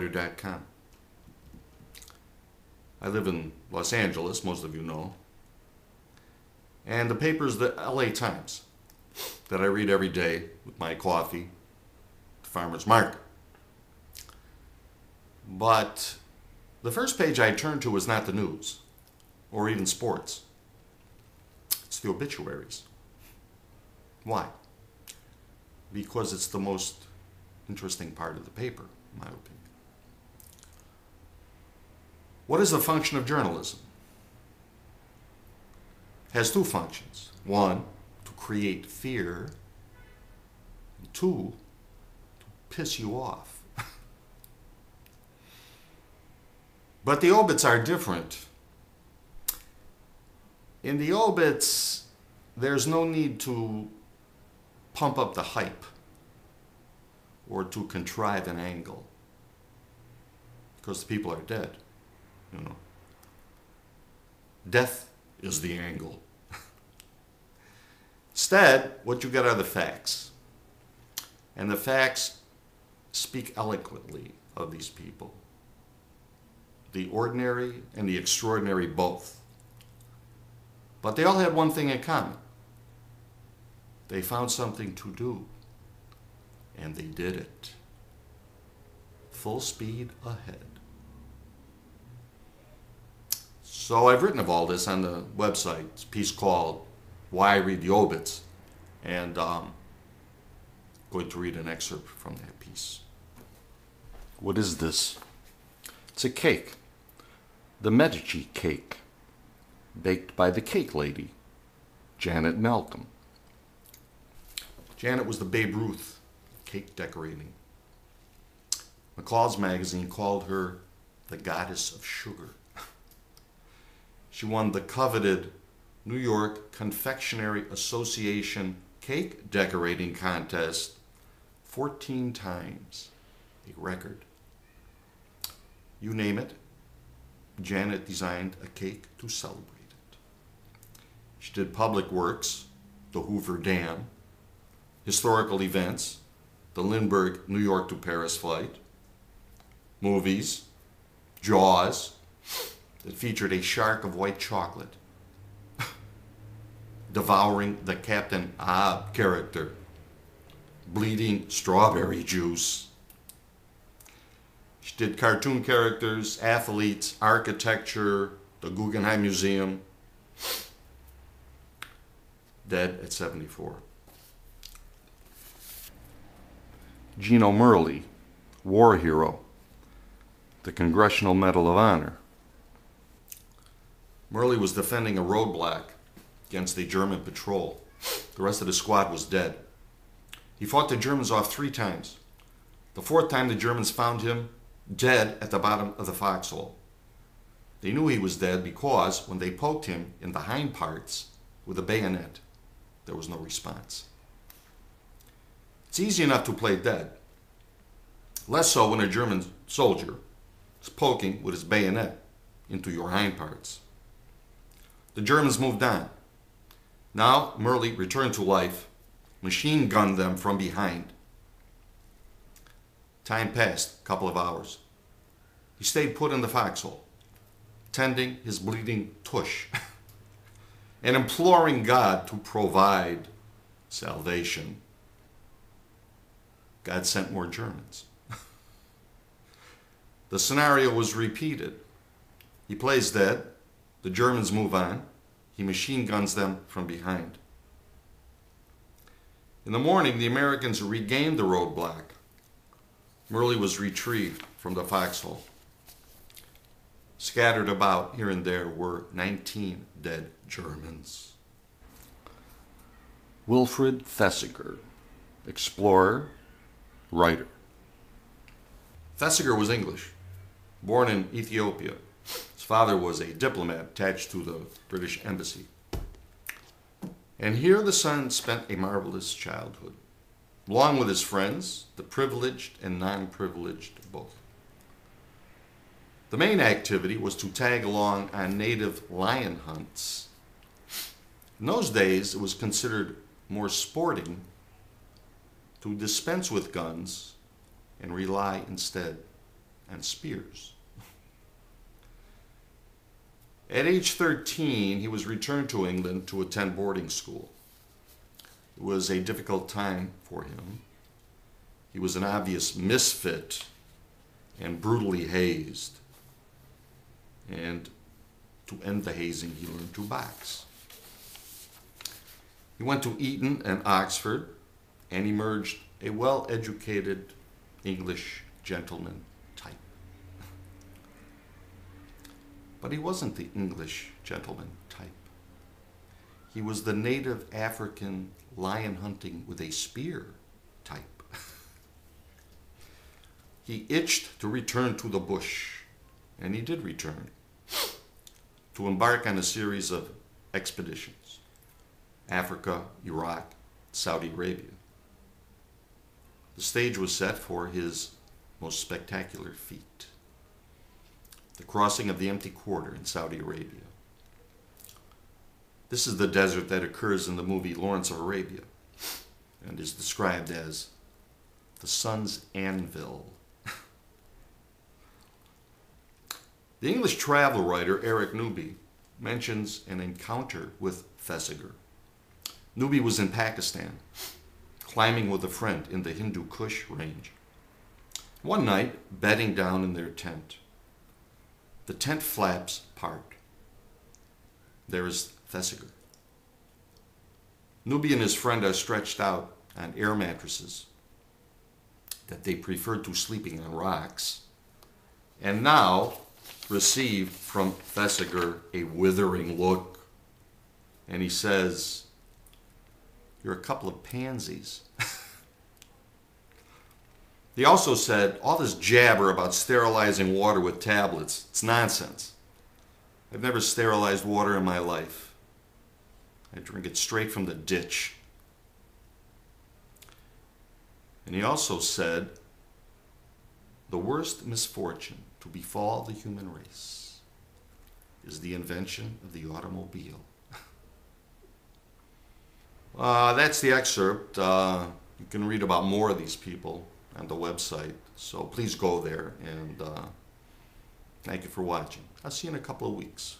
writer.com. I live in Los Angeles, most of you know. And the paper is the LA Times that I read every day with my coffee at the farmer's market. But the first page I turn to is not the news or even sports. It's the obituaries. Why? Because it's the most interesting part of the paper, in my opinion. What is the function of journalism? It has two functions. One, to create fear. And two, to piss you off. But the obits are different. In the obits, there's no need to pump up the hype or to contrive an angle because the people are dead, you know. Death is the angle. Instead, what you get are the facts. And the facts speak eloquently of these people. The ordinary and the extraordinary both. But they all had one thing in common. They found something to do. And they did it. Full speed ahead. So I've written of all this on the website. It's a piece called Why I Read the Obits. And I'm going to read an excerpt from that piece. What is this? It's a cake. The Medici cake. Baked by the cake lady, Janet Malcolm. Janet was the Babe Ruth cake decorating. McCall's magazine called her the goddess of sugar. She won the coveted New York Confectionery Association cake decorating contest 14 times, a record. You name it, Janet designed a cake to celebrate it. She did public works, the Hoover Dam, historical events, the Lindbergh New York to Paris flight, movies, Jaws, that featured a shark of white chocolate devouring the Captain Ahab character, bleeding strawberry juice. She did cartoon characters, athletes, architecture, the Guggenheim Museum. Dead at 74. Gino Merle, war hero, the Congressional Medal of Honor. Merle was defending a roadblock against a German patrol. The rest of the squad was dead. He fought the Germans off 3 times. The 4th time, the Germans found him dead at the bottom of the foxhole. They knew he was dead because when they poked him in the hind parts with a bayonet, there was no response. It's easy enough to play dead. Less so when a German soldier is poking with his bayonet into your hind parts. The Germans moved on. Now Merle returned to life, machine gunned them from behind. Time passed, a couple of hours. He stayed put in the foxhole, tending his bleeding tush and imploring God to provide salvation. God sent more Germans. The scenario was repeated. He plays dead. The Germans move on. He machine guns them from behind. In the morning, the Americans regained the roadblock. Merle was retrieved from the foxhole. Scattered about here and there were 19 dead Germans. Wilfrid Thesiger, explorer, writer. Thesiger was English, born in Ethiopia. His father was a diplomat attached to the British Embassy. And here the son spent a marvelous childhood, along with his friends, the privileged and non-privileged both. The main activity was to tag along on native lion hunts. In those days, it was considered more sporting to dispense with guns and rely instead and spears. At age 13, he was returned to England to attend boarding school. It was a difficult time for him. He was an obvious misfit and brutally hazed. And to end the hazing, he learned to box. He went to Eton and Oxford and emerged a well-educated English gentleman type. But he wasn't the English gentleman type. He was the native African lion hunting with a spear type. He itched to return to the bush, and he did return, to embark on a series of expeditions: Africa, Iraq, Saudi Arabia. The stage was set for his most spectacular feat: the crossing of the Empty Quarter in Saudi Arabia. This is the desert that occurs in the movie Lawrence of Arabia and is described as the sun's anvil. The English travel writer Eric Newby mentions an encounter with Thesiger. Newby was in Pakistan, climbing with a friend in the Hindu Kush range. One night, bedding down in their tent, the tent flaps part. There is Thesiger. Newby and his friend are stretched out on air mattresses that they preferred to sleeping on rocks, and now receive from Thesiger a withering look, and he says, "You're a couple of pansies." He also said, "All this jabber about sterilizing water with tablets, it's nonsense. I've never sterilized water in my life. I drink it straight from the ditch." And he also said, "The worst misfortune to befall the human race is the invention of the automobile." That's the excerpt. You can read about more of these people on the website, so please go there, and thank you for watching. I'll see you in a couple of weeks.